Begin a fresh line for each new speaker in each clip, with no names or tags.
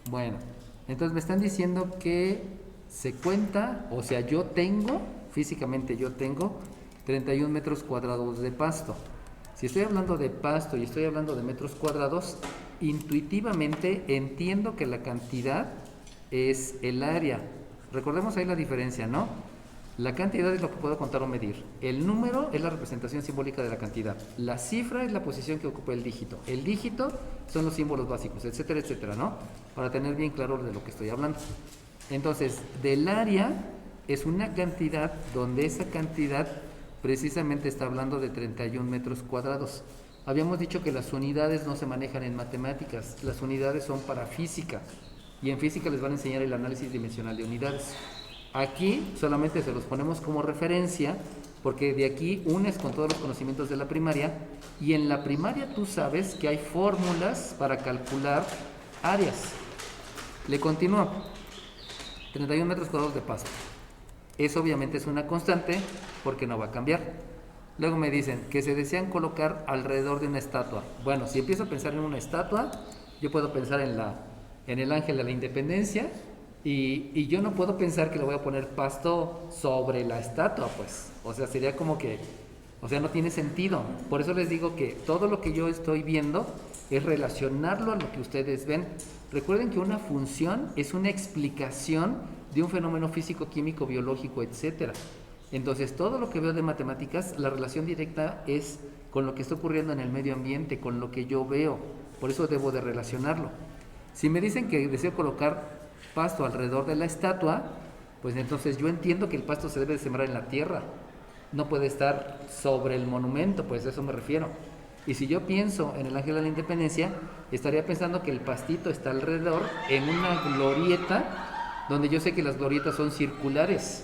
Bueno, entonces me están diciendo que se cuenta, o sea, yo tengo, físicamente yo tengo 31 metros cuadrados de pasto. Si estoy hablando de pasto y estoy hablando de metros cuadrados, intuitivamente entiendo que la cantidad es el área. Recordemos ahí la diferencia, ¿no? La cantidad es lo que puedo contar o medir. El número es la representación simbólica de la cantidad. La cifra es la posición que ocupa el dígito. El dígito son los símbolos básicos, etcétera, etcétera, ¿no? Para tener bien claro de lo que estoy hablando. Entonces, del área es una cantidad donde esa cantidad precisamente está hablando de 31 metros cuadrados. Habíamos dicho que las unidades no se manejan en matemáticas, las unidades son para física. Y en física les van a enseñar el análisis dimensional de unidades. Aquí solamente se los ponemos como referencia porque de aquí unes con todos los conocimientos de la primaria y en la primaria tú sabes que hay fórmulas para calcular áreas. Le continúo. 31 metros cuadrados de pasto. Eso obviamente es una constante porque no va a cambiar. Luego me dicen que se desean colocar alrededor de una estatua. Bueno, si empiezo a pensar en una estatua, yo puedo pensar en el ángel de la independencia. Y yo no puedo pensar que le voy a poner pasto sobre la estatua, pues. O sea, sería como que, o sea, no tiene sentido. Por eso les digo que todo lo que yo estoy viendo es relacionarlo a lo que ustedes ven. Recuerden que una función es una explicación de un fenómeno físico, químico, biológico, etcétera. Entonces, todo lo que veo de matemáticas, la relación directa es con lo que está ocurriendo en el medio ambiente, con lo que yo veo. Por eso debo de relacionarlo. Si me dicen que deseo colocar pasto alrededor de la estatua, pues entonces yo entiendo que el pasto se debe de sembrar en la tierra, no puede estar sobre el monumento, pues a eso me refiero. Y si yo pienso en el ángel de la independencia, estaría pensando que el pastito está alrededor en una glorieta, donde yo sé que las glorietas son circulares.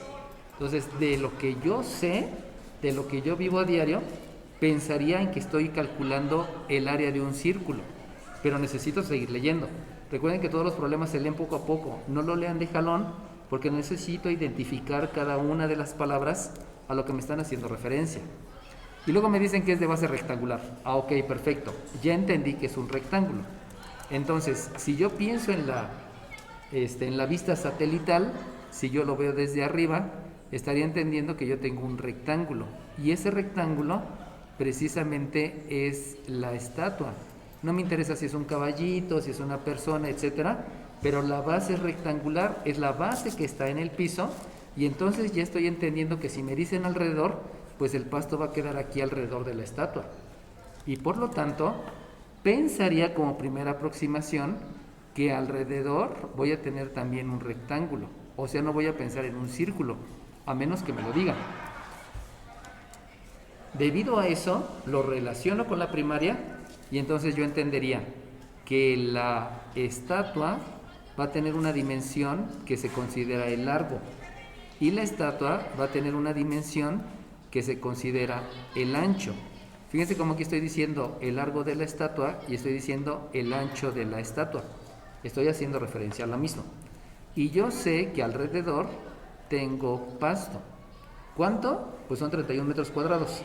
Entonces, de lo que yo sé, de lo que yo vivo a diario, pensaría en que estoy calculando el área de un círculo, pero necesito seguir leyendo. Recuerden que todos los problemas se leen poco a poco, no lo lean de jalón porque necesito identificar cada una de las palabras a lo que me están haciendo referencia. Y luego me dicen que es de base rectangular. Ah, ok, perfecto, ya entendí que es un rectángulo. Entonces, si yo pienso en la vista satelital, si yo lo veo desde arriba, estaría entendiendo que yo tengo un rectángulo. Y ese rectángulo precisamente es la estatua. No me interesa si es un caballito, si es una persona, etcétera, pero la base es rectangular, es la base que está en el piso, y entonces ya estoy entendiendo que si me dicen alrededor, pues el pasto va a quedar aquí alrededor de la estatua. Y por lo tanto, pensaría como primera aproximación que alrededor voy a tener también un rectángulo. O sea, no voy a pensar en un círculo, a menos que me lo digan. Debido a eso, lo relaciono con la primaria y entonces yo entendería que la estatua va a tener una dimensión que se considera el largo y la estatua va a tener una dimensión que se considera el ancho. Fíjense cómo aquí estoy diciendo el largo de la estatua y estoy diciendo el ancho de la estatua. Estoy haciendo referencia a la misma. Y yo sé que alrededor tengo pasto. ¿Cuánto? Pues son 31 metros cuadrados.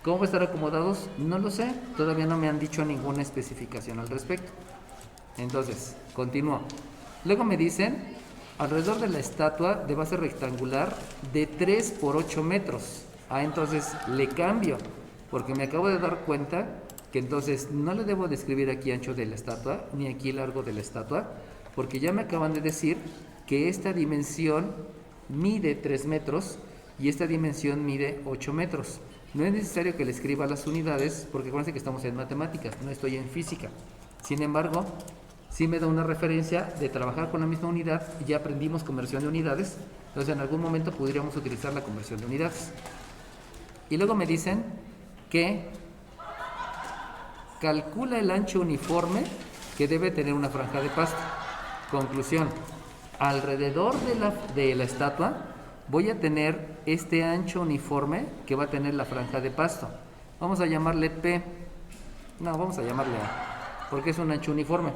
¿Cómo va a estar acomodados? No lo sé. Todavía no me han dicho ninguna especificación al respecto. Entonces, continúo. Luego me dicen, alrededor de la estatua de base rectangular de 3 por 8 metros. Ah, entonces le cambio, porque me acabo de dar cuenta que entonces no le debo describir aquí ancho de la estatua, ni aquí largo de la estatua, porque ya me acaban de decir que esta dimensión mide 3 metros y esta dimensión mide 8 metros. No es necesario que le escriba las unidades, porque acuérdense que estamos en matemáticas, no estoy en física. Sin embargo, sí me da una referencia de trabajar con la misma unidad, y ya aprendimos conversión de unidades, entonces en algún momento podríamos utilizar la conversión de unidades. Y luego me dicen que calcula el ancho uniforme que debe tener una franja de pasto. Conclusión, alrededor de la estatua voy a tener este ancho uniforme que va a tener la franja de pasto. Vamos a llamarle P. No, vamos a llamarle A, porque es un ancho uniforme.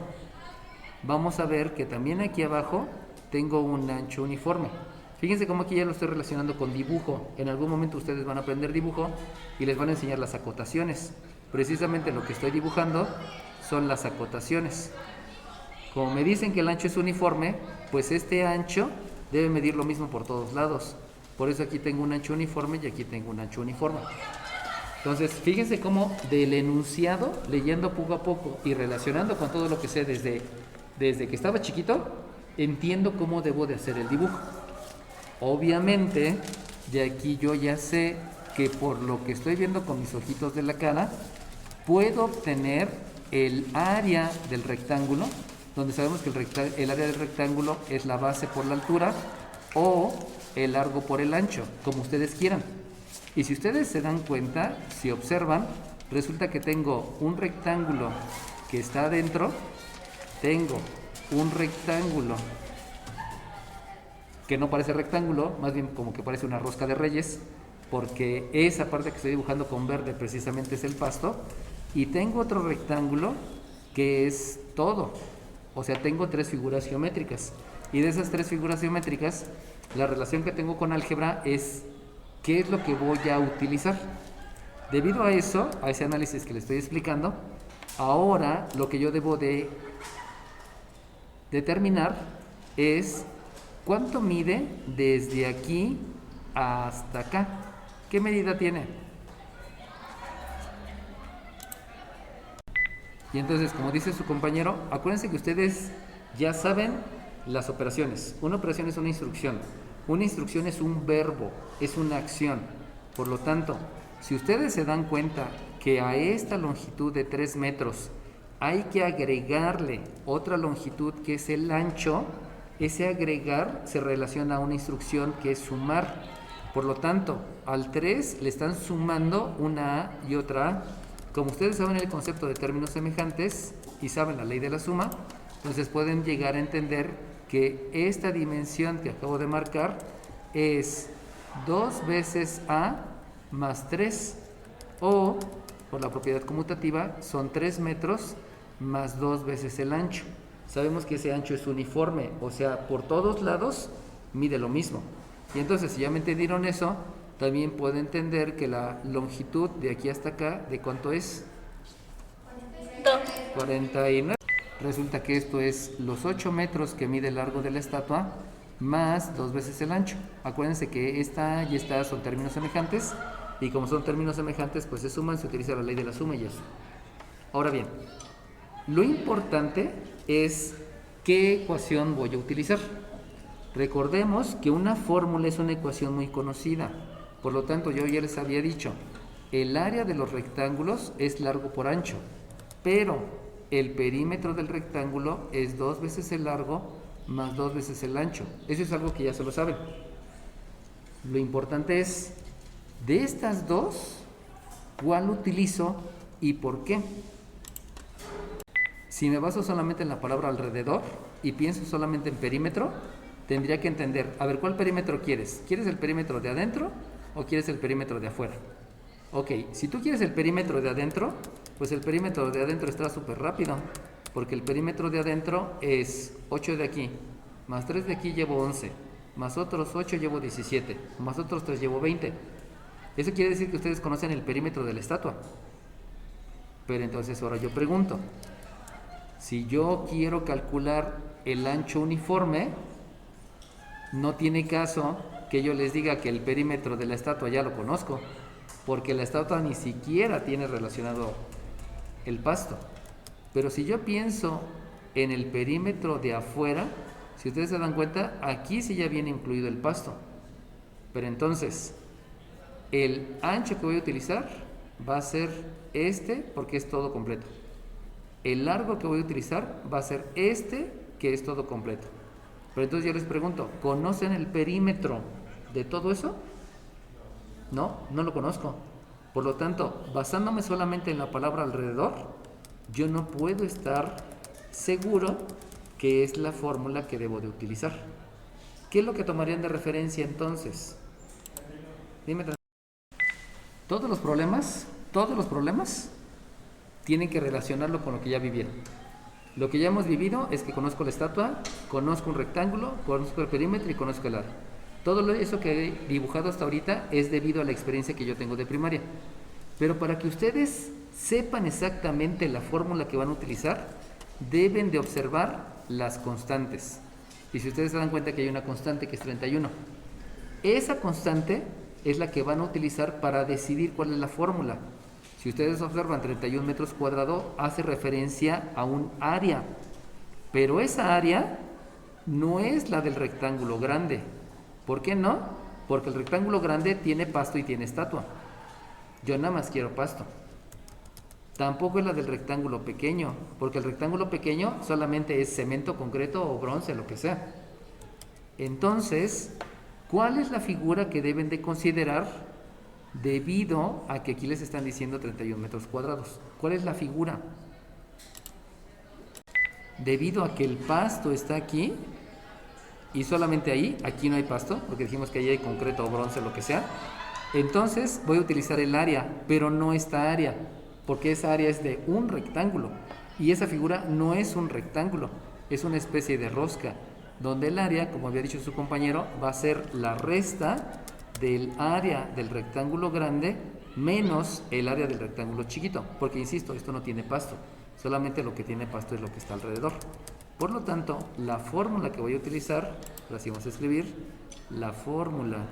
Vamos a ver que también aquí abajo tengo un ancho uniforme. Fíjense cómo aquí ya lo estoy relacionando con dibujo. En algún momento ustedes van a aprender dibujo y les van a enseñar las acotaciones. Precisamente lo que estoy dibujando son las acotaciones. Como me dicen que el ancho es uniforme, pues este ancho debe medir lo mismo por todos lados. Por eso aquí tengo un ancho uniforme y aquí tengo un ancho uniforme. Entonces, fíjense cómo del enunciado, leyendo poco a poco y relacionando con todo lo que sé desde que estaba chiquito, entiendo cómo debo de hacer el dibujo. Obviamente, de aquí yo ya sé que por lo que estoy viendo con mis ojitos de la cara, puedo obtener el área del rectángulo, donde sabemos que el área del rectángulo es la base por la altura o el largo por el ancho, como ustedes quieran. Y si ustedes se dan cuenta, si observan, resulta que tengo un rectángulo que está adentro, tengo un rectángulo que no parece rectángulo, más bien como que parece una rosca de reyes, porque esa parte que estoy dibujando con verde precisamente es el pasto, y tengo otro rectángulo que es todo, o sea, tengo tres figuras geométricas, y de esas tres figuras geométricas, la relación que tengo con álgebra es qué es lo que voy a utilizar. Debido a eso, a ese análisis que les estoy explicando, ahora lo que yo debo de determinar es cuánto mide desde aquí hasta acá. ¿Qué medida tiene? Y entonces, como dice su compañero, acuérdense que ustedes ya saben las operaciones. Una operación es una instrucción. Una instrucción es un verbo, es una acción. Por lo tanto, si ustedes se dan cuenta que a esta longitud de 3 metros hay que agregarle otra longitud que es el ancho, ese agregar se relaciona a una instrucción que es sumar. Por lo tanto, al 3 le están sumando una A y otra A. Como ustedes saben el concepto de términos semejantes y saben la ley de la suma, entonces pueden llegar a entender que esta dimensión que acabo de marcar es 2 veces A más 3, o por la propiedad conmutativa son 3 metros más 2 veces el ancho. Sabemos que ese ancho es uniforme, o sea, por todos lados mide lo mismo. Y entonces, si ya me entendieron eso, también puedo entender que la longitud de aquí hasta acá, ¿de cuánto es? 49. Resulta que esto es los 8 metros que mide el largo de la estatua más 2 veces el ancho. Acuérdense que esta y esta son términos semejantes, y como son términos semejantes, pues se suman, se utiliza la ley de la suma y eso. Ahora bien, lo importante es qué ecuación voy a utilizar. Recordemos que una fórmula es una ecuación muy conocida. Por lo tanto, yo ya les había dicho, el área de los rectángulos es largo por ancho, pero el perímetro del rectángulo es 2 veces el largo más 2 veces el ancho. Eso es algo que ya se lo saben. Lo importante es, de estas dos, ¿cuál utilizo y por qué? Si me baso solamente en la palabra alrededor y pienso solamente en perímetro, tendría que entender, a ver, ¿cuál perímetro quieres? ¿Quieres el perímetro de adentro o quieres el perímetro de afuera? Ok, si tú quieres el perímetro de adentro, pues el perímetro de adentro está súper rápido, porque el perímetro de adentro es 8 de aquí, más 3 de aquí llevo 11, más otros 8 llevo 17, más otros 3 llevo 20. Eso quiere decir que ustedes conocen el perímetro de la estatua. Pero entonces ahora yo pregunto, si yo quiero calcular el ancho uniforme, no tiene caso que yo les diga que el perímetro de la estatua ya lo conozco, porque la estatua ni siquiera tiene relacionado el pasto. Pero si yo pienso en el perímetro de afuera, si ustedes se dan cuenta, aquí sí ya viene incluido el pasto. Pero entonces, el ancho que voy a utilizar va a ser este, porque es todo completo. El largo que voy a utilizar va a ser este, que es todo completo. Pero entonces yo les pregunto, ¿conocen el perímetro de todo eso? No, no lo conozco. Por lo tanto, basándome solamente en la palabra alrededor, yo no puedo estar seguro que es la fórmula que debo de utilizar. ¿Qué es lo que tomarían de referencia entonces? Dime. Todos los problemas tienen que relacionarlo con lo que ya vivieron. Lo que ya hemos vivido es que conozco la estatua, conozco un rectángulo, conozco el perímetro y conozco el área. Todo eso que he dibujado hasta ahorita es debido a la experiencia que yo tengo de primaria. Pero para que ustedes sepan exactamente la fórmula que van a utilizar, deben de observar las constantes. Y si ustedes se dan cuenta que hay una constante que es 31, esa constante es la que van a utilizar para decidir cuál es la fórmula. Si ustedes observan, 31 metros cuadrados hace referencia a un área, pero esa área no es la del rectángulo grande. ¿Por qué no? Porque el rectángulo grande tiene pasto y tiene estatua. Yo nada más quiero pasto. Tampoco es la del rectángulo pequeño, porque el rectángulo pequeño solamente es cemento, concreto o bronce, lo que sea. Entonces, ¿cuál es la figura que deben de considerar debido a que aquí les están diciendo 31 metros cuadrados? ¿Cuál es la figura? Debido a que el pasto está aquí y solamente ahí, aquí no hay pasto, porque dijimos que ahí hay concreto o bronce, lo que sea. Entonces voy a utilizar el área, pero no esta área, porque esa área es de un rectángulo y esa figura no es un rectángulo, es una especie de rosca, donde el área, como había dicho su compañero, va a ser la resta del área del rectángulo grande menos el área del rectángulo chiquito, porque insisto, esto no tiene pasto, solamente lo que tiene pasto es lo que está alrededor. Por lo tanto, la fórmula que voy a utilizar, ahora sí vamos a escribir, la fórmula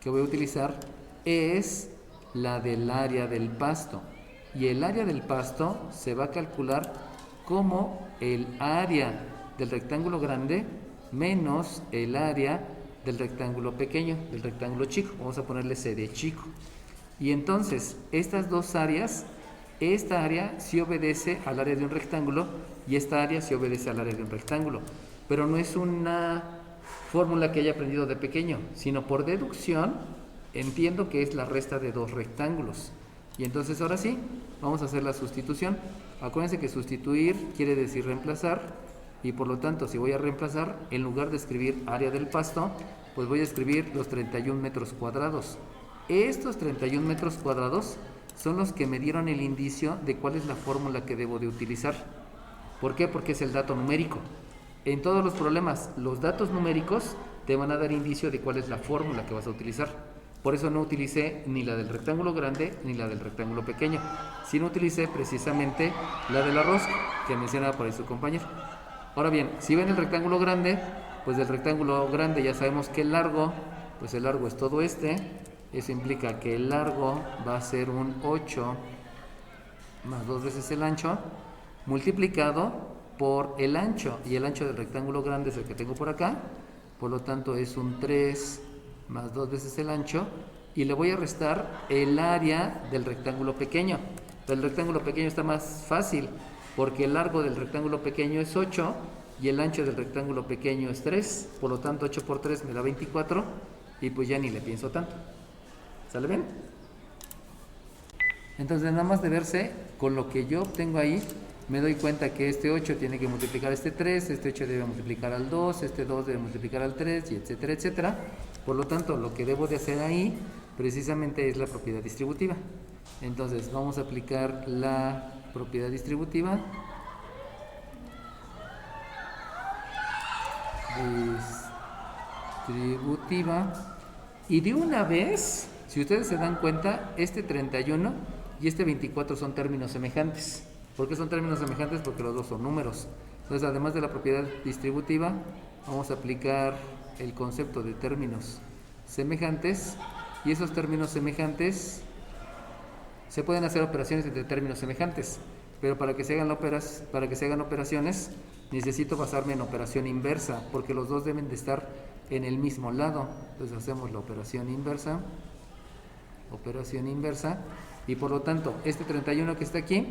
que voy a utilizar es la del área del pasto. Y el área del pasto se va a calcular como el área del rectángulo grande menos el área del rectángulo pequeño, del rectángulo chico. Vamos a ponerle C de chico. Y entonces, estas dos áreas, esta área sí obedece al área de un rectángulo y esta área sí obedece al área de un rectángulo. Pero no es una fórmula que haya aprendido de pequeño, sino por deducción entiendo que es la resta de dos rectángulos. Y entonces ahora sí, vamos a hacer la sustitución. Acuérdense que sustituir quiere decir reemplazar, y por lo tanto, si voy a reemplazar, en lugar de escribir área del pasto, pues voy a escribir los 31 metros cuadrados. Estos 31 metros cuadrados son los que me dieron el indicio de cuál es la fórmula que debo de utilizar. ¿Por qué? Porque es el dato numérico. En todos los problemas, los datos numéricos te van a dar indicio de cuál es la fórmula que vas a utilizar. Por eso no utilicé ni la del rectángulo grande ni la del rectángulo pequeño, sino utilicé precisamente la de la rosca que mencionaba por ahí su compañero. Ahora bien, si ven el rectángulo grande, pues del rectángulo grande ya sabemos que el largo, pues el largo es todo este. Eso implica que el largo va a ser un 8 más 2 veces el ancho multiplicado por el ancho, y el ancho del rectángulo grande es el que tengo por acá, por lo tanto es un 3 más 2 veces el ancho, y le voy a restar el área del rectángulo pequeño. El rectángulo pequeño está más fácil porque el largo del rectángulo pequeño es 8 y el ancho del rectángulo pequeño es 3, por lo tanto 8 por 3 me da 24 y pues ya ni le pienso tanto. ¿Sale bien? Entonces nada más de verse con lo que yo obtengo ahí, me doy cuenta que este 8 tiene que multiplicar este 3, este 8 debe multiplicar al 2, este 2 debe multiplicar al 3, y etcétera, etcétera. Por lo tanto, lo que debo de hacer ahí precisamente es la propiedad distributiva. Entonces vamos a aplicar la propiedad distributiva. Y de una vez, si ustedes se dan cuenta, este 31 y este 24 son términos semejantes. ¿Por qué son términos semejantes? Porque los dos son números. Entonces, además de la propiedad distributiva, vamos a aplicar el concepto de términos semejantes, y esos términos semejantes se pueden hacer operaciones entre términos semejantes, pero para que se hagan operaciones necesito basarme en operación inversa, porque los dos deben de estar en el mismo lado. Entonces hacemos la operación inversa, y por lo tanto este 31 que está aquí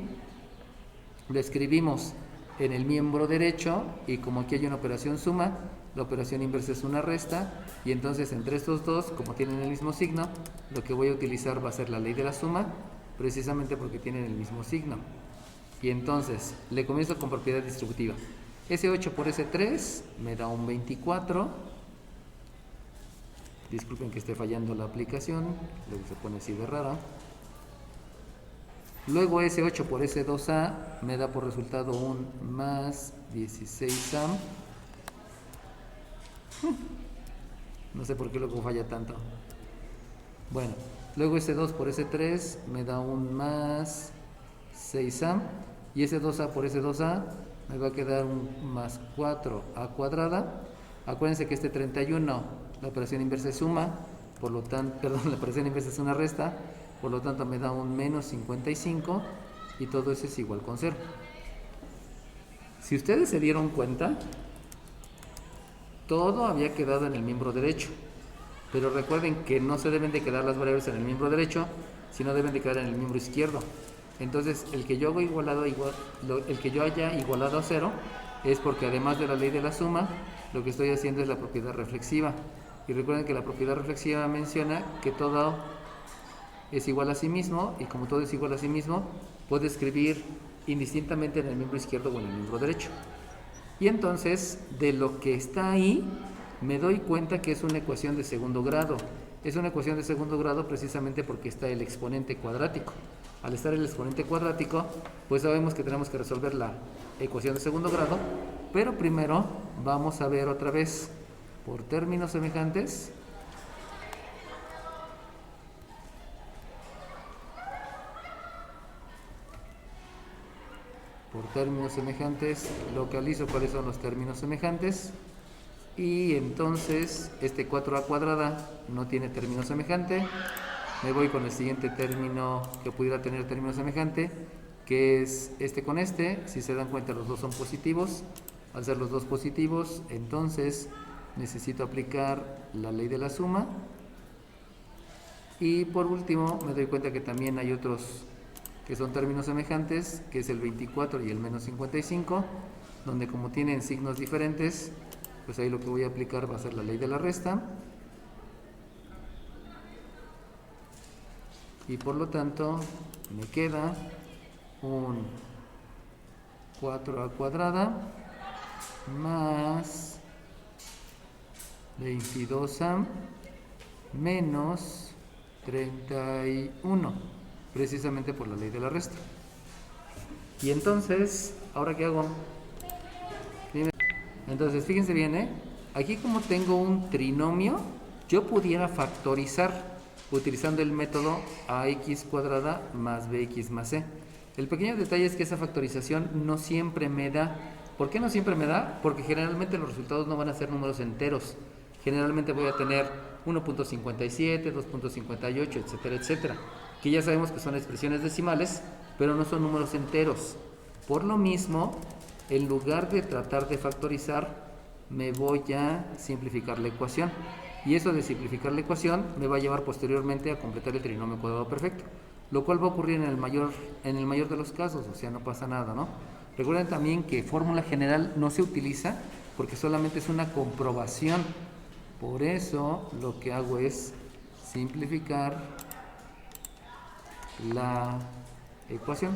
lo escribimos en el miembro derecho, y como aquí hay una operación suma, la operación inversa es una resta, y entonces entre estos dos, como tienen el mismo signo, lo que voy a utilizar va a ser la ley de la suma, precisamente porque tienen el mismo signo. Y entonces le comienzo con propiedad distributiva. Ese 8 por ese 3 me da un 24. Disculpen que esté fallando la aplicación, luego se pone así de rara. Luego ese 8 por ese 2A me da por resultado un más 16A. No sé por qué luego falla tanto. Bueno, Luego ese 2 por ese 3 me da un más 6a. Y ese 2a por ese 2a me va a quedar un más 4a cuadrada. Acuérdense que este 31, la operación inversa es suma, por lo tanto, perdón, la operación inversa es una resta, por lo tanto me da un menos 55 y todo eso es igual con 0. Si ustedes se dieron cuenta, todo había quedado en el miembro derecho, pero recuerden que no se deben de quedar las variables en el miembro derecho, sino deben de quedar en el miembro izquierdo. Entonces, el que yo haya igualado a 0 es porque además de la ley de la suma, lo que estoy haciendo es la propiedad reflexiva. Y recuerden que la propiedad reflexiva menciona que todo es igual a sí mismo, y como todo es igual a sí mismo, puedo escribir indistintamente en el miembro izquierdo o en el miembro derecho. Y entonces, de lo que está ahí, me doy cuenta que es una ecuación de segundo grado. Es una ecuación de segundo grado precisamente porque está el exponente cuadrático. Al estar el exponente cuadrático, pues sabemos que tenemos que resolver la ecuación de segundo grado, pero primero vamos a ver otra vez por términos semejantes. Por términos semejantes, localizo cuáles son los términos semejantes. Y entonces este 4a cuadrada no tiene término semejante. Me voy con el siguiente término que pudiera tener término semejante, que es este con este. Si se dan cuenta, los dos son positivos. Al ser los dos positivos, entonces necesito aplicar la ley de la suma. Y por último, me doy cuenta que también hay otros que son términos semejantes, que es el 24 y el menos 55, donde como tienen signos diferentes, pues ahí lo que voy a aplicar va a ser la ley de la resta. Y por lo tanto me queda un 4a cuadrada más 22a menos 31, precisamente por la ley de la resta. Y entonces, ¿ahora qué hago? Entonces, fíjense bien, aquí como tengo un trinomio, yo pudiera factorizar utilizando el método ax cuadrada más bx más c. El pequeño detalle es que esa factorización no siempre me da. ¿Por qué no siempre me da? Porque generalmente los resultados no van a ser números enteros. Generalmente voy a tener 1.57, 2.58, etcétera, etcétera, que ya sabemos que son expresiones decimales, pero no son números enteros. Por lo mismo, en lugar de tratar de factorizar, me voy a simplificar la ecuación. Y eso de simplificar la ecuación me va a llevar posteriormente a completar el trinomio cuadrado perfecto, lo cual va a ocurrir en el mayor de los casos, o sea, no pasa nada, ¿no? Recuerden también que fórmula general no se utiliza porque solamente es una comprobación. Por eso lo que hago es simplificar la ecuación.